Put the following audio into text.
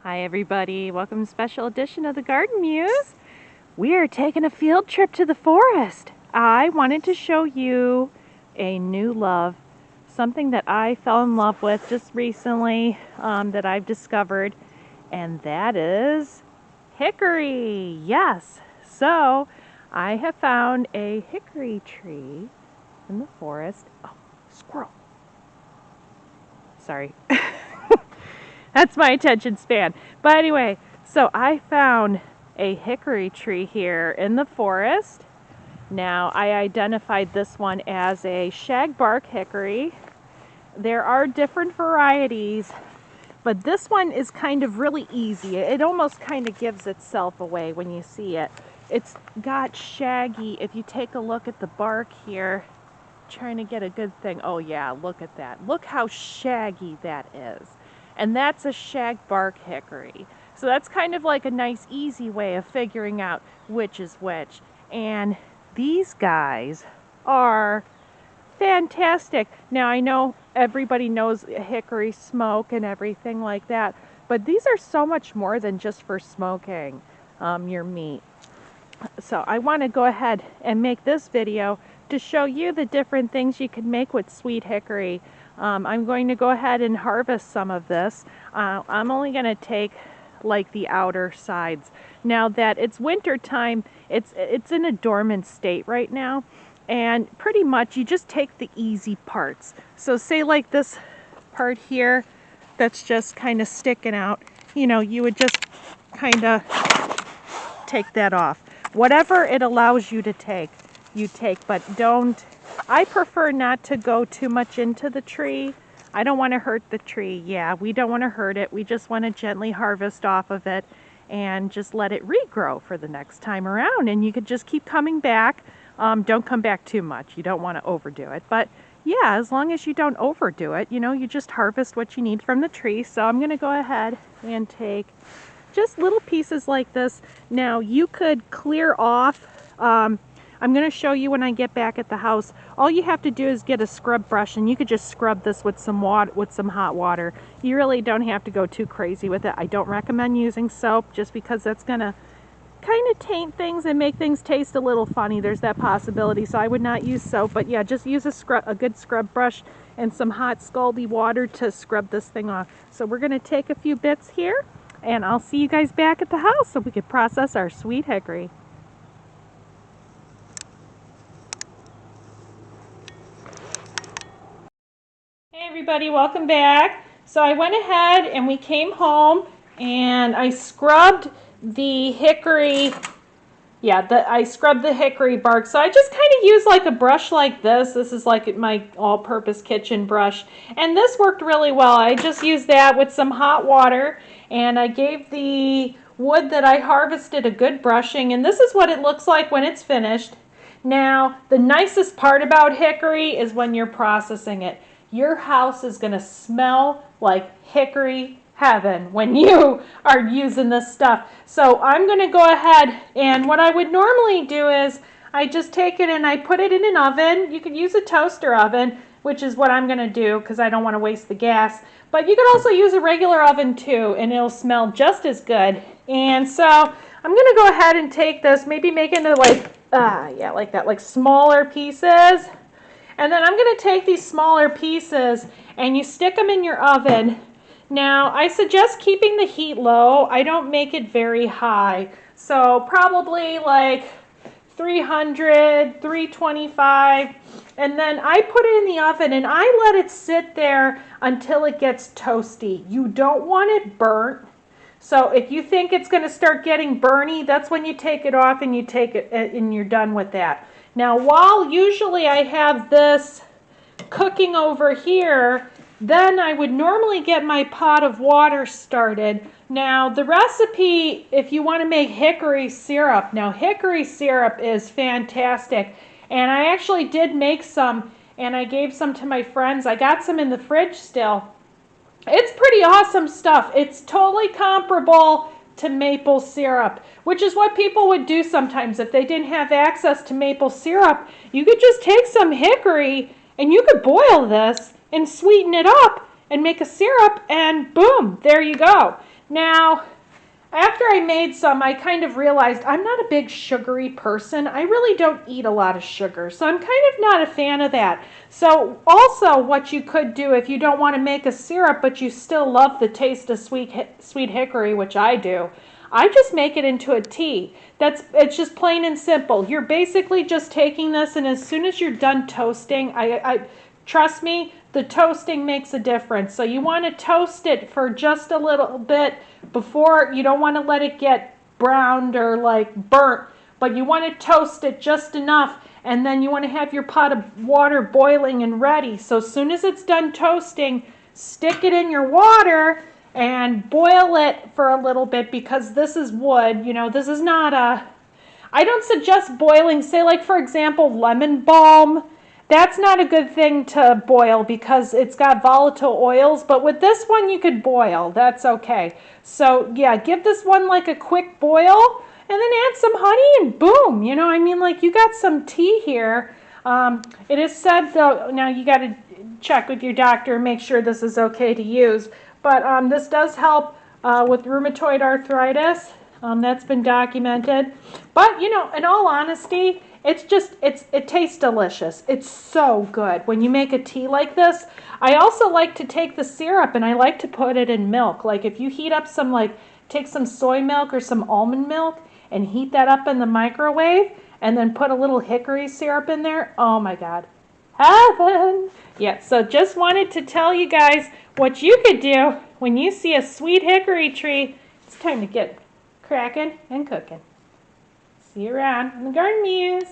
Hi everybody, welcome to a special edition of the Garden Muse. We are taking a field trip to the forest. I wanted to show you a new love, something that I fell in love with just recently that I've discovered, and that is hickory. Yes, so I have found a hickory tree in the forest. Oh, squirrel. Sorry. That's my attention span. But anyway, so I found a hickory tree here in the forest. Now, I identified this one as a shagbark hickory. There are different varieties, but this one is kind of really easy. It almost kind of gives itself away when you see it. It's got shaggy, if you take a look at the bark here, trying to get a good thing. Oh yeah, look at that. Look how shaggy that is. And that's a shagbark hickory. So that's kind of like a nice easy way of figuring out which is which. And these guys are fantastic. Now I know everybody knows hickory smoke and everything like that, but these are so much more than just for smoking your meat. So I want to go ahead and make this video to show you the different things you can make with sweet hickory. I'm going to go ahead and harvest some of this. I'm only going to take like the outer sides. Now that it's winter time, it's in a dormant state right now, and pretty much you just take the easy parts. So say like this part here that's just kind of sticking out, you know, you would just kind of take that off. Whatever it allows you to take, you take, but don't, I prefer not to go too much into the tree. I don't want to hurt the tree. Yeah, we don't want to hurt it. We just want to gently harvest off of it and just let it regrow for the next time around. And you could just keep coming back. Don't come back too much. You don't want to overdo it. But yeah, as long as you don't overdo it, you know, you just harvest what you need from the tree. So I'm going to go ahead and take just little pieces like this. Now you could clear off, I'm going to show you when I get back at the house. All you have to do is get a scrub brush, and you could just scrub this with some water, with some hot water. You really don't have to go too crazy with it. I don't recommend using soap just because that's going to kind of taint things and make things taste a little funny. There's that possibility, so I would not use soap. But yeah, just use a good scrub brush and some hot scaldy water to scrub this thing off. So we're going to take a few bits here, and I'll see you guys back at the house so we can process our sweet hickory. Hey everybody, welcome back. So I went ahead and we came home and I scrubbed the hickory, I scrubbed the hickory bark. So I just kind of used like a brush like this. This is like my all-purpose kitchen brush. And this worked really well. I just used that with some hot water, and I gave the wood that I harvested a good brushing. And this is what it looks like when it's finished. Now, the nicest part about hickory is when you're processing it. Your house is going to smell like hickory heaven when you are using this stuff. So I'm going to go ahead, and what I would normally do is I just take it and I put it in an oven. You could use a toaster oven, which is what I'm going to do because I don't want to waste the gas. But you could also use a regular oven too, and it'll smell just as good. And so I'm going to go ahead and take this, maybe make it into like that, like smaller pieces. And then I'm going to take these smaller pieces and you stick them in your oven. Now, I suggest keeping the heat low. I don't make it very high. So probably like 300, 325. And then I put it in the oven and I let it sit there until it gets toasty. You don't want it burnt. So if you think it's going to start getting burny, that's when you take it off and you take it and you're done with that. Now, while usually I have this cooking over here, then I would normally get my pot of water started. Now, the recipe, if you want to make hickory syrup, now hickory syrup is fantastic. And I actually did make some, and I gave some to my friends. I got some in the fridge still. It's pretty awesome stuff. It's totally comparable to maple syrup, which is what people would do sometimes if they didn't have access to maple syrup. You could just take some hickory and you could boil this and sweeten it up and make a syrup, and boom, there you go. Now, after I made some, I kind of realized I'm not a big sugary person. I really don't eat a lot of sugar, so I'm kind of not a fan of that. So also what you could do if you don't want to make a syrup, but you still love the taste of sweet hickory, which I do, I just make it into a tea. It's just plain and simple. You're basically just taking this, and as soon as you're done toasting, trust me, the toasting makes a difference. So you want to toast it for just a little bit before. You don't want to let it get browned or like burnt, but you want to toast it just enough, and then you want to have your pot of water boiling and ready. So as soon as it's done toasting, stick it in your water and boil it for a little bit, because this is wood. You know, this is not I don't suggest boiling, say like for example, lemon balm. That's not a good thing to boil because it's got volatile oils, but with this one you could boil. That's okay. So yeah, give this one like a quick boil and then add some honey and boom. You know, I mean, like you got some tea here. It is said though, now you got to check with your doctor and make sure this is okay to use, but this does help with rheumatoid arthritis. That's been documented. But you know, in all honesty, it tastes delicious. It's so good when you make a tea like this. I also like to take the syrup and I like to put it in milk. Like if you heat up some, like take some soy milk or some almond milk and heat that up in the microwave and then put a little hickory syrup in there. Oh my God. Heaven. Yeah, so just wanted to tell you guys what you could do when you see a sweet hickory tree. It's time to get cracking and cooking. See you around in the Garden Muse.